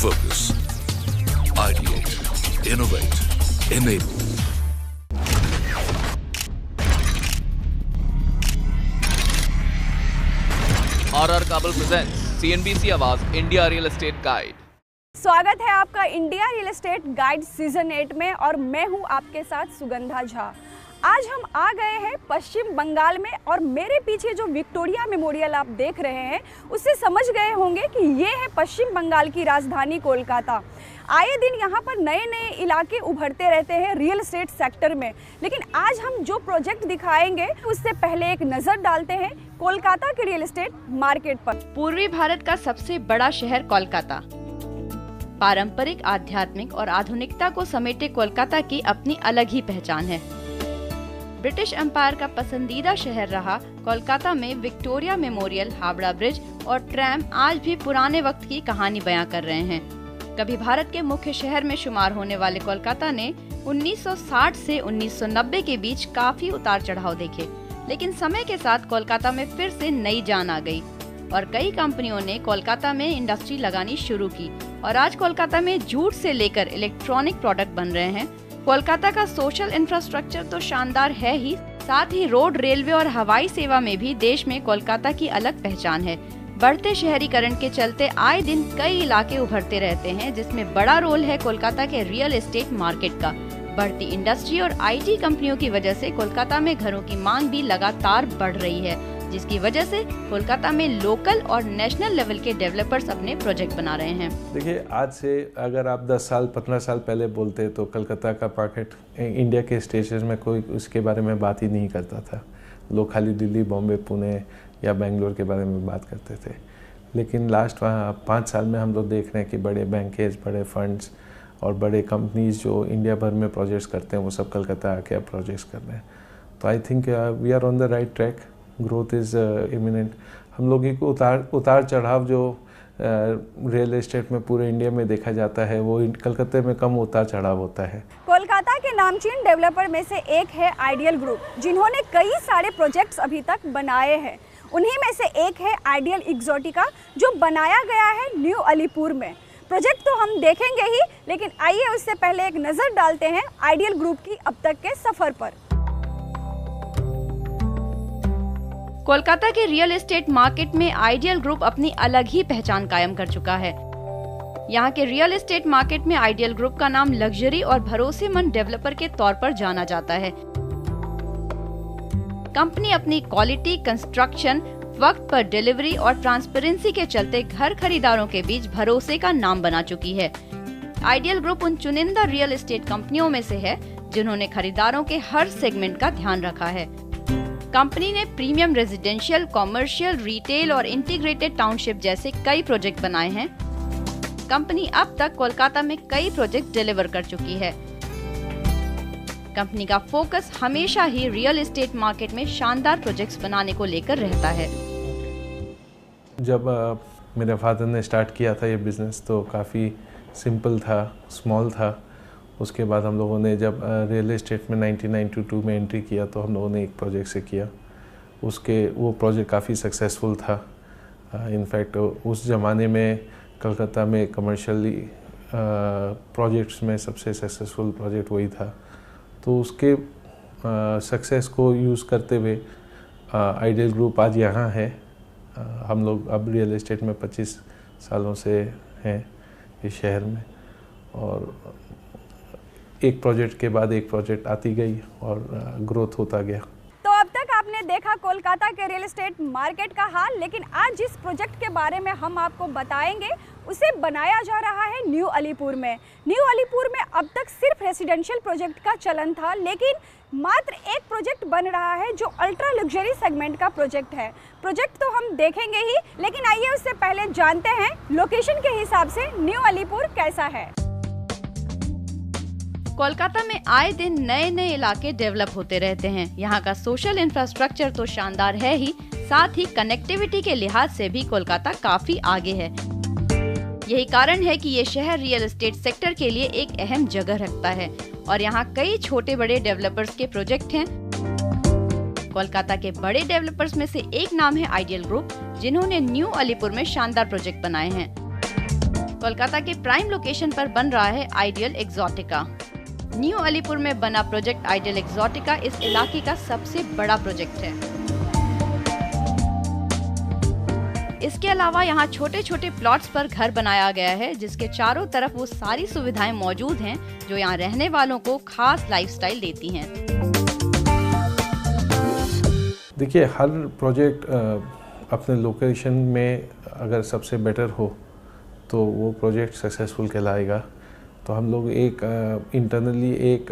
Focus. Ideate. Innovate. Enable. RR Kabul presents CNBC आवाज India real estate guide. स्वागत है आपका India real estate guide season 8 में और मैं हूं आपके साथ सुगंधा झा। आज हम आ गए हैं पश्चिम बंगाल में और मेरे पीछे जो विक्टोरिया मेमोरियल आप देख रहे हैं उससे समझ गए होंगे कि ये है पश्चिम बंगाल की राजधानी कोलकाता। आए दिन यहाँ पर नए नए इलाके उभरते रहते हैं रियल एस्टेट सेक्टर में, लेकिन आज हम जो प्रोजेक्ट दिखाएंगे उससे पहले एक नज़र डालते हैं कोलकाता के रियल एस्टेट मार्केट पर। पूर्वी भारत का सबसे बड़ा शहर कोलकाता। पारंपरिक, आध्यात्मिक और आधुनिकता को समेटे कोलकाता की अपनी अलग ही पहचान है। ब्रिटिश एम्पायर का पसंदीदा शहर रहा कोलकाता में विक्टोरिया मेमोरियल, हावड़ा ब्रिज और ट्रैम आज भी पुराने वक्त की कहानी बयां कर रहे हैं। कभी भारत के मुख्य शहर में शुमार होने वाले कोलकाता ने 1960 से 1990 के बीच काफी उतार चढ़ाव देखे, लेकिन समय के साथ कोलकाता में फिर से नई जान आ गई और कई कंपनियों ने कोलकाता में इंडस्ट्री लगानी शुरू की और आज कोलकाता में जूट से लेकर इलेक्ट्रॉनिक प्रोडक्ट बन रहे हैं। कोलकाता का सोशल इंफ्रास्ट्रक्चर तो शानदार है ही, साथ ही रोड, रेलवे और हवाई सेवा में भी देश में कोलकाता की अलग पहचान है। बढ़ते शहरीकरण के चलते आए दिन कई इलाके उभरते रहते हैं, जिसमें बड़ा रोल है कोलकाता के रियल एस्टेट मार्केट का। बढ़ती इंडस्ट्री और आईटी कंपनियों की वजह से कोलकाता में घरों की मांग भी लगातार बढ़ रही है, जिसकी वजह से कोलकाता में लोकल और नेशनल लेवल के डेवलपर्स अपने प्रोजेक्ट बना रहे हैं। देखिए, आज से अगर आप 10 साल 15 साल पहले बोलते तो कोलकाता का मार्केट इंडिया के स्टेशन में कोई उसके बारे में बात ही नहीं करता था। लोग खाली दिल्ली, बॉम्बे, पुणे या बेंगलोर के बारे में बात करते थे। लेकिन लास्ट 5 साल में हम लोग देख रहे हैं कि बड़े बैंकेज, बड़े फंड्स और बड़े कंपनीज जो इंडिया भर में प्रोजेक्ट्स करते हैं वो सब कोलकाता आके अब प्रोजेक्ट्स कर रहे हैं। तो I think we are on the right track. Growth is imminent. हम लोगों को उतार चढ़ाव जो रियल एस्टेट में पूरे इंडिया में देखा जाता है वो कलकत्ते में कम उतार चढ़ाव होता है। कोलकाता के नामचीन डेवलपर में से एक है आइडियल ग्रुप, जिन्होंने कई सारे प्रोजेक्ट्स अभी तक बनाए हैं। उन्हीं में से एक है आइडियल एक्सोटिका, जो बनाया गया है न्यू अलीपुर में। प्रोजेक्ट तो हम देखेंगे ही, लेकिन आइए उससे पहले एक नज़र डालते हैं आइडियल ग्रुप की अब तक के सफ़र पर। कोलकाता के रियल एस्टेट मार्केट में आइडियल ग्रुप अपनी अलग ही पहचान कायम कर चुका है। यहाँ के रियल एस्टेट मार्केट में आइडियल ग्रुप का नाम लग्जरी और भरोसेमंद डेवलपर के तौर पर जाना जाता है। कंपनी अपनी क्वालिटी, कंस्ट्रक्शन, वक्त पर डिलीवरी और ट्रांसपेरेंसी के चलते घर खरीदारों के बीच भरोसे का नाम बना चुकी है। आइडियल ग्रुप उन चुनिंदा रियल एस्टेट कंपनियों में से है जिन्होंने खरीदारों के हर सेगमेंट का ध्यान रखा है। कंपनी ने प्रीमियम रेजिडेंशियल, कॉमर्शियल, रिटेल और इंटीग्रेटेड टाउनशिप जैसे कई प्रोजेक्ट बनाए हैं। कंपनी अब तक कोलकाता में कई प्रोजेक्ट डिलीवर कर चुकी है। कंपनी का फोकस हमेशा ही रियल एस्टेट मार्केट में शानदार प्रोजेक्ट्स बनाने को लेकर रहता है। जब मेरे फादर ने स्टार्ट किया था ये बिज़नेस तो काफ़ी सिंपल था, स्मॉल था। उसके बाद हम लोगों ने जब रियल एस्टेट में 1992 में एंट्री किया तो हम लोगों ने एक प्रोजेक्ट से किया। वो प्रोजेक्ट काफ़ी सक्सेसफुल था। इनफैक्ट उस ज़माने में कलकत्ता में कमर्शियली प्रोजेक्ट्स में सबसे सक्सेसफुल प्रोजेक्ट वही था। तो उसके सक्सेस को यूज़ करते हुए आइडियल ग्रुप आज यहाँ है। हम लोग अब रियल एस्टेट में 25 सालों से हैं इस शहर में और एक प्रोजेक्ट के बाद एक प्रोजेक्ट आती गई और ग्रोथ होता गया। तो अब तक आपने देखा कोलकाता के रियल एस्टेट मार्केट का हाल, लेकिन आज जिस प्रोजेक्ट के बारे में हम आपको बताएंगे उसे बनाया जा रहा है न्यू अलीपुर में। न्यू अलीपुर में अब तक सिर्फ रेसिडेंशियल प्रोजेक्ट का चलन था, लेकिन मात्र एक प्रोजेक्ट बन रहा है जो अल्ट्रा लग्जरी सेगमेंट का प्रोजेक्ट है। प्रोजेक्ट तो हम देखेंगे ही, लेकिन आइए उससे पहले जानते हैं लोकेशन के हिसाब से न्यू अलीपुर कैसा है। कोलकाता में आए दिन नए नए इलाके डेवलप होते रहते हैं। यहाँ का सोशल इंफ्रास्ट्रक्चर तो शानदार है ही, साथ ही कनेक्टिविटी के लिहाज से भी कोलकाता काफी आगे है। यही कारण है कि ये शहर रियल एस्टेट सेक्टर के लिए एक अहम जगह रखता है और यहाँ कई छोटे बड़े डेवलपर्स के प्रोजेक्ट हैं। कोलकाता के बड़े डेवलपर्स में से एक नाम है आइडियल ग्रुप, जिन्होंने न्यू अलीपुर में शानदार प्रोजेक्ट बनाए हैं। कोलकाता के प्राइम लोकेशन पर बन रहा है आइडियल एक्सोटिका। न्यू अलीपुर में बना प्रोजेक्ट आइडियल एक्सोटिका इस इलाके का सबसे बड़ा प्रोजेक्ट है। इसके अलावा यहाँ छोटे छोटे प्लॉट्स पर घर बनाया गया है, जिसके चारों तरफ वो सारी सुविधाएं मौजूद हैं जो यहाँ रहने वालों को खास लाइफस्टाइल देती हैं। देखिए, हर प्रोजेक्ट अपने लोकेशन में अगर सबसे बेटर हो तो वो प्रोजेक्ट सक्सेसफुल कहलाएगा। तो हम लोग एक इंटरनली एक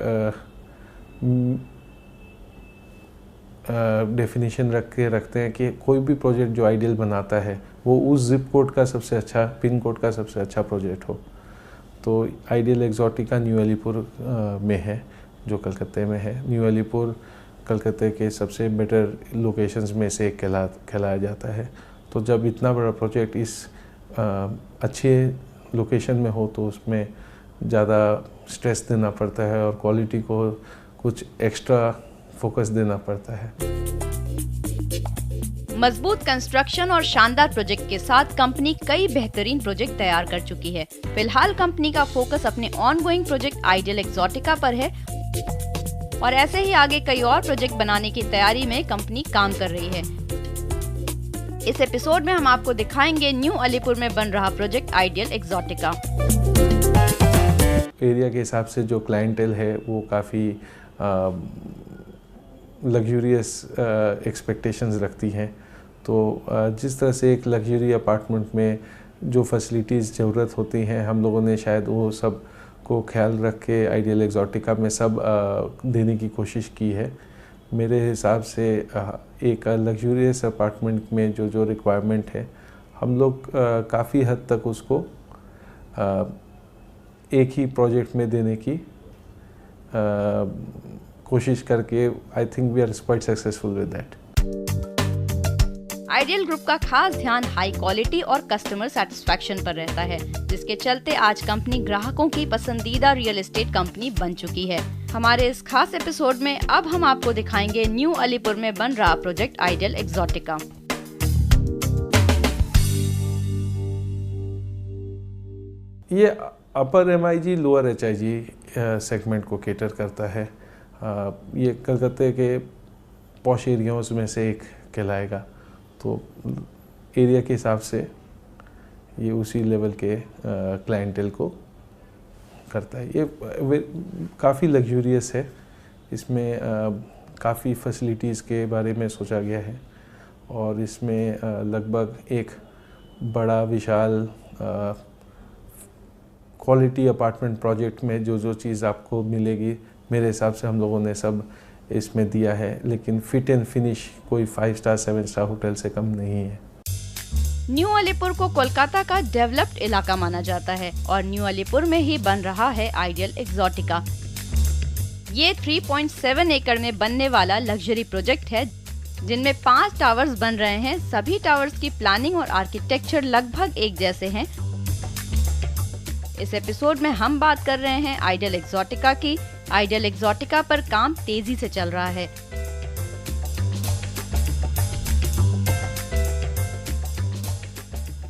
डेफिनेशन रखते हैं कि कोई भी प्रोजेक्ट जो आइडियल बनाता है वो उस जिप कोड का सबसे अच्छा, पिन कोड का सबसे अच्छा प्रोजेक्ट हो। तो आइडियल एक्सोटिका न्यू अलीपुर में है, जो कलकत्ते में है। न्यू अलीपुर कलकत्ते के सबसे बेटर लोकेशंस में से एक कहलाया जाता है। तो जब इतना बड़ा प्रोजेक्ट इस अच्छे लोकेशन में हो तो उसमें ज़्यादा स्ट्रेस देना पड़ता है और क्वालिटी को कुछ एक्स्ट्रा फोकस देना पड़ता है। मजबूत कंस्ट्रक्शन और शानदार प्रोजेक्ट के साथ कंपनी कई बेहतरीन प्रोजेक्ट तैयार कर चुकी है। फिलहाल कंपनी का फोकस अपने ऑनगोइंग प्रोजेक्ट आइडियल एक्सोटिका पर है और ऐसे ही आगे कई और प्रोजेक्ट बनाने की तैयारी में कंपनी काम कर रही है। इस एपिसोड में हम आपको दिखाएंगे न्यू अलीपुर में बन रहा प्रोजेक्ट आइडियल एक्सोटिका। एरिया के हिसाब से जो क्लाइंटेल है वो काफ़ी लग्जूरियस एक्सपेक्टेशंस रखती हैं। तो जिस तरह से एक लग्जरी अपार्टमेंट में जो फैसिलिटीज़ ज़रूरत होती हैं, हम लोगों ने शायद वो सब को ख्याल रख के आइडियल एक्सोटिका में सब देने की कोशिश की है। मेरे हिसाब से एक लग्जूरियस अपार्टमेंट में जो रिक्वायरमेंट है, हम लोग काफ़ी हद तक उसको एक ही प्रोजेक्ट में देने की कोशिश करके I think we are quite successful with that. Ideal Group का खास ध्यान हाई क्वालिटी और कस्टमर सेटिस्फैक्शन पर रहता है, जिसके चलते आज कंपनी ग्राहकों की पसंदीदा रियल एस्टेट कंपनी बन चुकी है। हमारे इस खास एपिसोड में अब हम आपको दिखाएंगे न्यू अलीपुर में बन रहा प्रोजेक्ट आइडियल एक्सोटिका। ये अपर MIG लोअर HIG सेगमेंट को केटर करता है। ये कलकत्ते के पॉश एरियाज़ में से एक कहलाएगा। तो एरिया के हिसाब से ये उसी लेवल के क्लाइंटेल को करता है। ये काफ़ी लग्जूरियस है। इसमें काफ़ी फैसिलिटीज़ के बारे में सोचा गया है और इसमें लगभग एक बड़ा विशाल क्वालिटी अपार्टमेंट प्रोजेक्ट में जो चीज़ आपको मिलेगी, मेरे हिसाब से हम लोगों ने सब इसमें दिया है। लेकिन फिट एंड फिनिश कोई 5 स्टार 7 स्टार होटल से कम नहीं है। न्यू अलीपुर को कोलकाता का डेवलप्ड इलाका माना जाता है और न्यू अलीपुर में ही बन रहा है आइडियल एक्सोटिका। ये 3.7 एकड़ में बनने वाला लग्जरी प्रोजेक्ट है, जिनमें 5 टावर्स बन रहे हैं। सभी टावर्स की प्लानिंग और आर्किटेक्चर लगभग एक जैसे हैं। इस एपिसोड में हम बात कर रहे हैं आइडियल एक्सोटिका की। आइडियल एक्सोटिका पर काम तेजी से चल रहा है।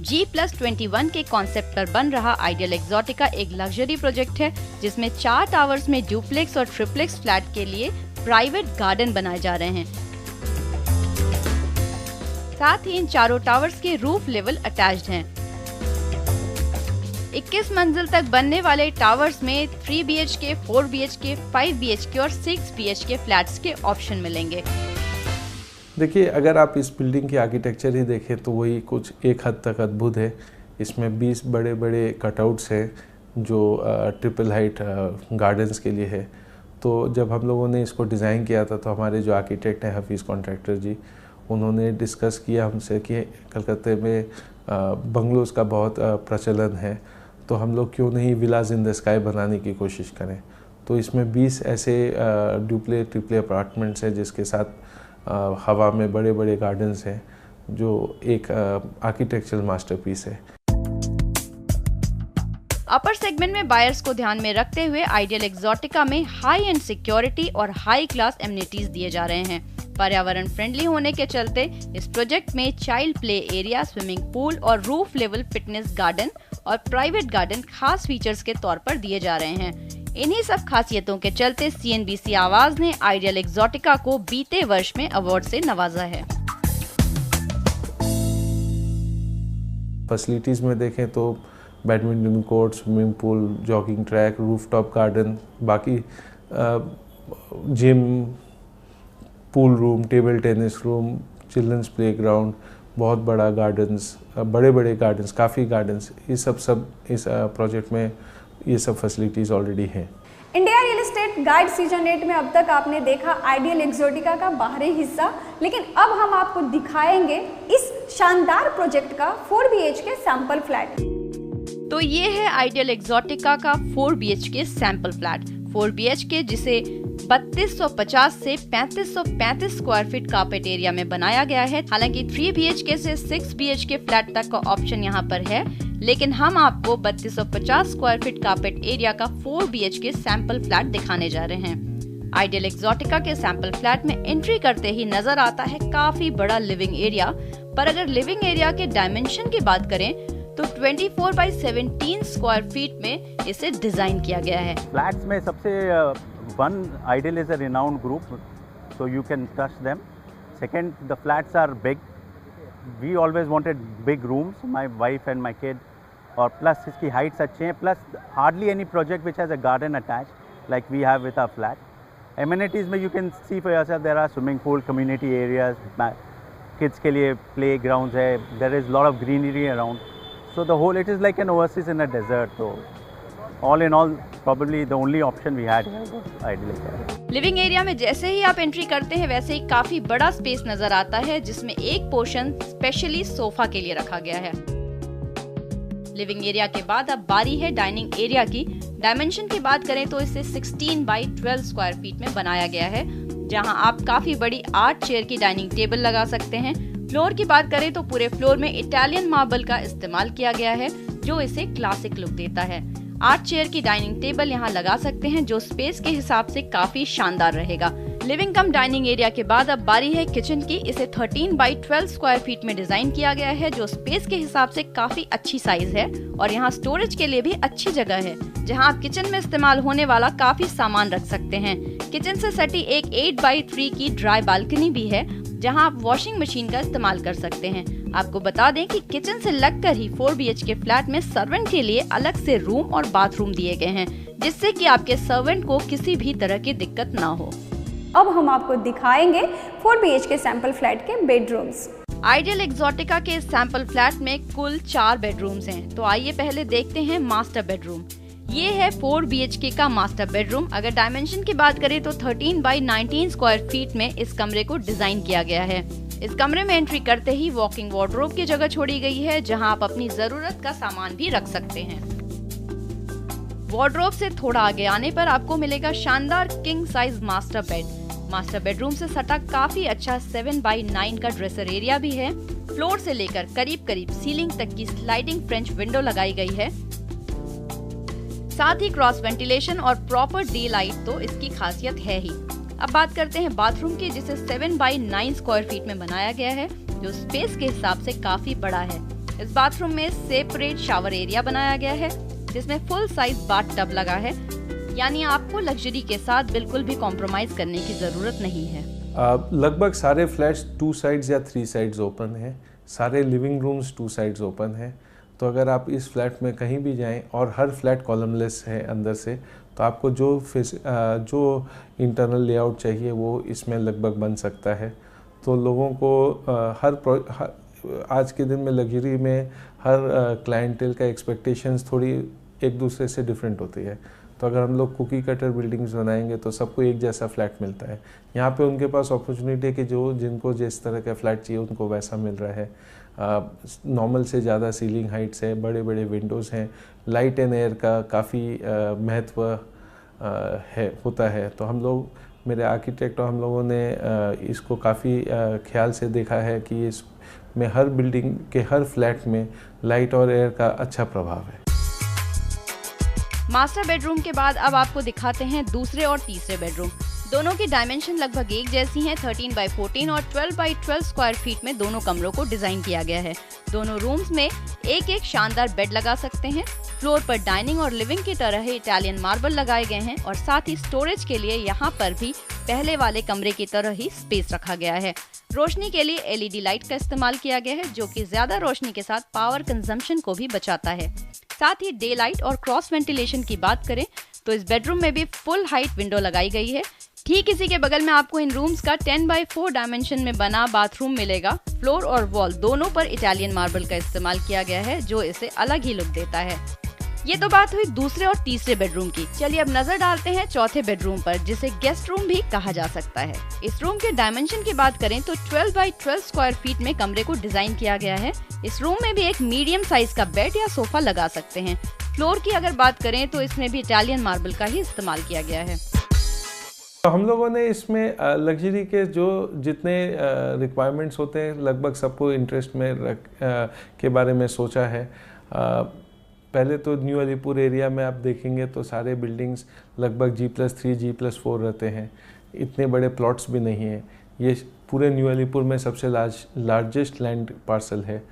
G+21 के कॉन्सेप्ट पर बन रहा आइडियल एक्सोटिका एक लग्जरी प्रोजेक्ट है, जिसमें 4 टावर्स में ड्यूप्लेक्स और ट्रिप्लेक्स फ्लैट के लिए प्राइवेट गार्डन बनाए जा रहे हैं। साथ ही इन चारों टावर्स के रूफ लेवल अटैच्ड हैं। 21 मंजिल तक बनने वाले टावर्स में 3 BHK, 4 BHK, 5 BHK और 6 BHK फ्लैट्स के ऑप्शन मिलेंगे। देखिए, अगर आप इस बिल्डिंग की आर्किटेक्चर ही देखें तो वही कुछ एक हद तक अद्भुत है। इसमें 20 बड़े बड़े कटआउट्स हैं जो ट्रिपल हाइट गार्डन्स के लिए है। तो जब हम लोगों ने इसको डिज़ाइन किया था तो हमारे जो आर्किटेक्ट हैं हफीज़ कॉन्ट्रैक्टर जी, उन्होंने डिस्कस किया हमसे कि कलकत्ते में बंगलोज़ का बहुत प्रचलन है, तो हम लोग क्यों नहीं विलाज इन द स्काई बनाने की कोशिश करें। तो इसमें 20 ऐसे ट्रिपले अपार्टमेंट्स हैं जिसके साथ हवा में बड़े बड़े गार्डन्स हैं, जो एक आर्किटेक्चरल मास्टरपीस है। अपर सेगमेंट में बायर्स को ध्यान में रखते हुए आइडियल एक्सोटिका में हाई एंड सिक्योरिटी और हाई क्लास एमिनिटीज दिए जा रहे हैं। पर्यावरण फ्रेंडली होने के चलते इस प्रोजेक्ट में child play area, swimming pool और रूफ लेवल फिटनेस गार्डन और प्राइवेट गार्डन खास फीचर्स के तौर पर दिए जा रहे हैं। इन्हीं सब खासियतों के चलते CNBC आवाज ने आइडियल एक्सोटिका को बीते वर्ष में अवार्ड से नवाजा है। फैसिलिटीज़ में देखें तो badminton court, swimming pool, jogging track, rooftop garden, बाकी gym, pool room, table tennis room, children's playground, बहुत बड़ा गार्डन्स, बड़े गार्डन्स, काफ़ी गार्डन्स, ये सब इस प्रोजेक्ट में ये सब फैसिलिटीज़ ऑलरेडी हैं। India real estate guide season 8 में अब तक आपने देखा आइडियल एक्सोटिका का बाहरी हिस्सा, लेकिन अब हम आपको दिखाएंगे इस शानदार प्रोजेक्ट का 4 BHK सैंपल फ्लैट। तो ये है आइडियल एक्सोटिका का 4 BHK सैंपल फ्लैट। 4 BHK जिसे 3250 से 3535 स्क्वायर फीट कार्पेट एरिया में बनाया गया है। हालांकि 3 BHK से 6 BHK फ्लैट तक का ऑप्शन यहाँ पर है, लेकिन हम आपको 3250 स्क्वायर फीट कार्पेट एरिया का 4 BHK सैंपल फ्लैट दिखाने जा रहे हैं। आइडियल एक्सोटिका के सैंपल फ्लैट में एंट्री करते ही नजर आता है काफी बड़ा लिविंग एरिया, पर अगर लिविंग एरिया के डायमेंशन की बात करें तो 24 बाई 17 स्क्वायर फीट में इसे डिजाइन किया गया है। फ्लैट्स में सबसे one ideal is a renowned group, so you can trust them. Second, the flats are big, we always wanted big rooms, my wife and my kid, और plus इसकी heights अच्छे हैं, plus hardly any project which has a garden attached like we have with our flat. Amenities में you can see for yourself, there are swimming pool, community areas, kids के लिए playgrounds है, there is lot of greenery around, so the whole it is like an oasis in a desert. So all in all probably the only option we had here was ideal. Living area में जैसे ही आप entry करते हैं वैसे ही काफी बड़ा space नजर आता है, जिसमें एक पोर्शन स्पेशली सोफा के लिए रखा गया है। लिविंग एरिया के बाद अब बारी है डाइनिंग एरिया की। डायमेंशन की बात करें तो इसे 16 बाई 12 स्क्वायर फीट में बनाया गया है, जहां आप काफी बड़ी 8 चेयर की डाइनिंग टेबल लगा सकते हैं। फ्लोर की बात करें तो पूरे फ्लोर में इटालियन मार्बल का इस्तेमाल किया गया है, जो इसे क्लासिक लुक देता है। 8 चेयर की डाइनिंग टेबल यहाँ लगा सकते हैं, जो स्पेस के हिसाब से काफी शानदार रहेगा। लिविंग कम डाइनिंग एरिया के बाद अब बारी है किचन की। इसे 13 बाई 12 स्क्वायर फीट में डिजाइन किया गया है, जो स्पेस के हिसाब से काफी अच्छी साइज है और यहाँ स्टोरेज के लिए भी अच्छी जगह है, जहाँ आप किचन में इस्तेमाल होने वाला काफी सामान रख सकते हैं। किचन से सटी एक 8 बाई 3 की ड्राई बालकनी भी है, जहां आप वॉशिंग मशीन का इस्तेमाल कर सकते हैं। आपको बता दें कि किचन से लगकर ही 4 BHK फ्लैट में सर्वेंट के लिए अलग से रूम और बाथरूम दिए गए हैं, जिससे कि आपके सर्वेंट को किसी भी तरह की दिक्कत ना हो। अब हम आपको दिखाएंगे 4 BHK सैंपल फ्लैट के बेडरूम्स। आइडियल एक्सोटिका के सैंपल फ्लैट में कुल 4 बेडरूम्स हैं, तो आइए पहले देखते हैं मास्टर बेडरूम। ये है 4 BHK का मास्टर बेडरूम। अगर डायमेंशन की बात करें तो 13 बाई 19 स्क्वायर फीट में इस कमरे को डिजाइन किया गया है। इस कमरे में एंट्री करते ही वॉकिंग वार्डरोब की जगह छोड़ी गई है, जहां आप अपनी जरूरत का सामान भी रख सकते हैं। वार्डरोब से थोड़ा आगे आने पर आपको मिलेगा शानदार king size master bed. Master bedroom से सटा काफी अच्छा 7 बाई 9 का ड्रेसर एरिया भी है। फ्लोर से लेकर करीब सीलिंग तक की स्लाइडिंग फ्रेंच विंडो लगाई गई है। साथ ही क्रॉस वेंटिलेशन और प्रॉपर डे लाइट तो इसकी खासियत है ही। अब बात करते हैं बाथरूम की, जिसे 7 बाई 9 स्क्वायर फीट में बनाया गया है, जो स्पेस के हिसाब से काफी बड़ा है। इस बाथरूम में सेपरेट शावर एरिया बनाया गया है, जिसमें फुल साइज बाथ टब लगा है, यानी आपको लग्जरी के साथ बिल्कुल भी कॉम्प्रोमाइज करने की जरूरत नहीं है। लगभग सारे फ्लैट्स 2 साइड्स या 3 साइड्स ओपन है, सारे लिविंग रूम्स 2 साइड्स ओपन है। तो अगर आप इस फ्लैट में कहीं भी जाएं और हर फ्लैट कॉलमलेस है अंदर से, तो आपको जो इंटरनल लेआउट चाहिए वो इसमें लगभग बन सकता है। तो लोगों को आज के दिन में लग्जरी में हर क्लाइंटेल का एक्सपेक्टेशंस थोड़ी एक दूसरे से डिफरेंट होती है। तो अगर हम लोग कुकी कटर बिल्डिंग्स बनाएंगे तो सबको एक जैसा फ्लैट मिलता है। यहाँ पे उनके पास अपॉर्चुनिटी है कि जिनको जिस तरह का फ्लैट चाहिए उनको वैसा मिल रहा है। नॉर्मल से ज़्यादा सीलिंग हाइट्स है, बड़े बड़े विंडोज़ हैं, लाइट एंड एयर का काफ़ी महत्व होता है। तो हम लोग, मेरे आर्किटेक्ट और हम लोगों ने इसको काफ़ी ख्याल से देखा है कि इसमें हर बिल्डिंग के हर फ्लैट में लाइट और एयर का अच्छा प्रभाव है। मास्टर बेडरूम के बाद अब आपको दिखाते हैं दूसरे और तीसरे बेडरूम। दोनों की डायमेंशन लगभग एक जैसी हैं। 13 बाई 14 और 12 बाई 12 स्क्वायर फीट में दोनों कमरों को डिजाइन किया गया है। दोनों रूम्स में एक एक शानदार बेड लगा सकते हैं। फ्लोर पर डाइनिंग और लिविंग की तरह ही इटालियन मार्बल लगाए गए हैं और साथ ही स्टोरेज के लिए यहाँ पर भी पहले वाले कमरे की तरह ही स्पेस रखा गया है। रोशनी के लिए LED लाइट का इस्तेमाल किया गया है, जो कि ज्यादा रोशनी के साथ पावर कंजम्पशन को भी बचाता है। साथ ही डे लाइट और क्रॉस वेंटिलेशन की बात करें तो इस बेडरूम में भी फुल हाइट विंडो लगाई गई है। ठीक इसी के बगल में आपको इन रूम्स का 10 बाई 4 डायमेंशन में बना बाथरूम मिलेगा। फ्लोर और वॉल दोनों पर इटालियन मार्बल का इस्तेमाल किया गया है, जो इसे अलग ही लुक देता है। ये तो बात हुई दूसरे और तीसरे बेडरूम की। चलिए अब नजर डालते हैं चौथे बेडरूम पर, जिसे गेस्ट रूम भी कहा जा सकता है। इस रूम के डायमेंशन की बात करें तो 12 बाई 12 स्क्वायर फीट में कमरे को डिजाइन किया गया है। इस रूम में भी एक मीडियम साइज का बेड या सोफा लगा सकते हैं। फ्लोर की अगर बात करें तो इसमें भी इटालियन मार्बल का ही इस्तेमाल किया गया है। तो हम लोगों ने इसमें लग्जरी के जो जितने रिक्वायरमेंट्स होते हैं लगभग सबको इंटरेस्ट में के बारे में सोचा है। पहले तो न्यू अलीपुर एरिया में आप देखेंगे तो सारे बिल्डिंग्स लगभग G+3 G+4 रहते हैं। इतने बड़े प्लॉट्स भी नहीं हैं। ये पूरे न्यू अलीपुर में सबसे लार्जेस्ट लैंड पार्सल है।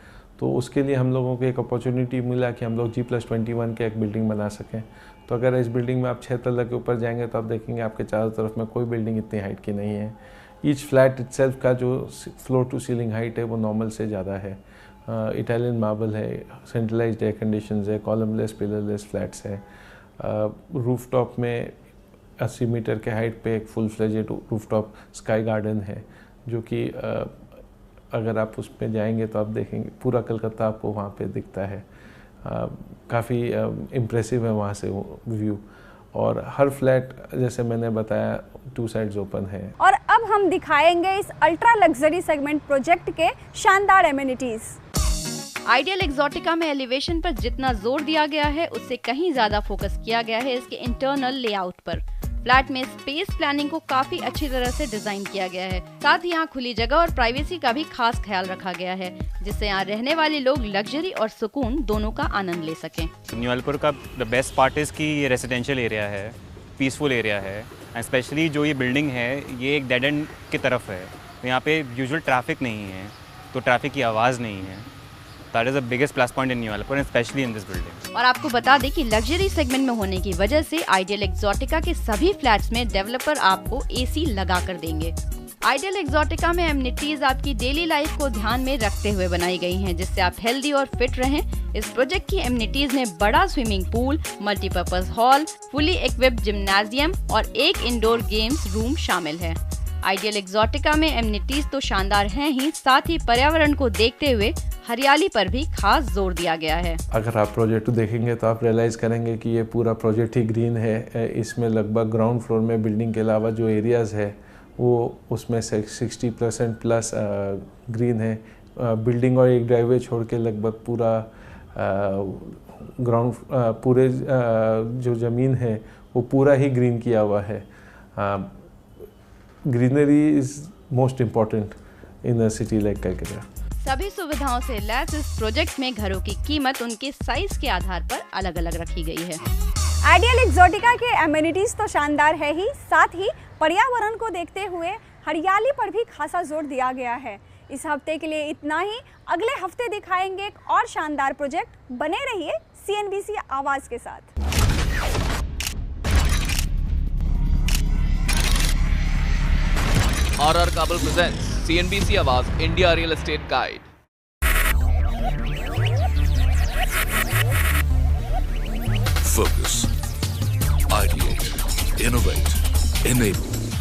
तो उसके लिए हम लोगों को एक अपॉर्चुनिटी मिला कि हम लोग G+21 के एक बिल्डिंग बना सकें। तो अगर इस बिल्डिंग में आप 6 तल्ला के ऊपर जाएंगे तो आप देखेंगे आपके चारों तरफ में कोई बिल्डिंग इतनी हाइट की नहीं है। ईच फ्लैट इटसेल्फ का जो फ्लोर टू सीलिंग हाइट है वो नॉर्मल से ज़्यादा है। इटालियन मार्बल है, सेंट्रलाइज्ड एयर कंडीशंस है, कॉलमलेस पिलरलेस फ्लैट्स है। रूफटॉप में 80 मीटर के हाइट पे एक full fledged rooftop sky garden है, जो कि अगर आप उस पे जाएंगे तो आप देखेंगे पूरा कलकत्ता आपको वहाँ पे दिखता है। काफ़ी इम्प्रेसिव है वहाँ से वो व्यू। और हर फ्लैट जैसे मैंने बताया 2 साइड्स ओपन है। और अब हम दिखाएंगे इस अल्ट्रा लग्जरी सेगमेंट प्रोजेक्ट के शानदार एमिनिटीज। आइडियल एक्सोटिका में एलिवेशन पर जितना जोर दिया गया है उससे कहीं ज्यादा फोकस किया गया है इसके इंटरनल लेआउट पर। फ्लैट में स्पेस प्लानिंग को काफी अच्छी तरह से डिजाइन किया गया है। साथ ही यहाँ खुली जगह और प्राइवेसी का भी खास ख्याल रखा गया है, जिससे यहाँ रहने वाले लोग लग्जरी और सुकून दोनों का आनंद ले सकें। न्यू अलीपुर का द बेस्ट पार्ट इज कि ये रेजिडेंशियल एरिया है, पीसफुल एरिया है। एंड स्पेशली जो ये बिल्डिंग है ये एक डेड एंड की तरफ है, तो यहाँ पे यूजुअल ट्रैफिक नहीं है, तो ट्रैफिक की आवाज़ नहीं है। That is the biggest plus point in New Alipur, especially in this building. और आपको बता दें कि लग्जरी सेगमेंट में होने की वजह से आइडियल एक्सोटिका के सभी फ्लैट्स में डेवलपर आपको AC लगा कर देंगे। आइडियल एक्सोटिका में एमिनिटीज आपकी डेली लाइफ को ध्यान में रखते हुए बनाई गई हैं, जिससे आप हेल्दी और फिट रहें। इस प्रोजेक्ट की एमिनिटीज में बड़ा swimming pool, multipurpose hall, fully equipped gymnasium और एक इंडोर गेम्स रूम शामिल है। आइडियल एक्सोटिका में एमिनिटीज तो शानदार हैं ही, साथ ही पर्यावरण को देखते हुए हरियाली पर भी खास जोर दिया गया है। अगर आप प्रोजेक्ट देखेंगे तो आप रियलाइज़ करेंगे कि ये पूरा प्रोजेक्ट ही ग्रीन है। इसमें लगभग ग्राउंड फ्लोर में बिल्डिंग के अलावा जो एरियाज़ है वो उसमें से 60% प्लस ग्रीन है। बिल्डिंग और एक ड्राइववे छोड़ के लगभग पूरा ग्राउंड पूरे जो ज़मीन है वो पूरा ही ग्रीन किया हुआ है। Greenery is most important in a city like Calcutta. सभी सुविधाओं से लैस इस प्रोजेक्ट में घरों की कीमत उनके साइज के आधार पर अलग अलग रखी गई है। आइडियल एक्सोटिका के एमिनिटीज तो शानदार है ही, साथ ही पर्यावरण को देखते हुए हरियाली पर भी खासा जोर दिया गया है। इस हफ्ते के लिए इतना ही। अगले हफ्ते दिखाएंगे एक और शानदार प्रोजेक्ट। बने रहिए CNBC आवाज के साथ। RR Kabul presents CNBC Awaaz India Real Estate Guide. Focus, ideate, innovate, enable.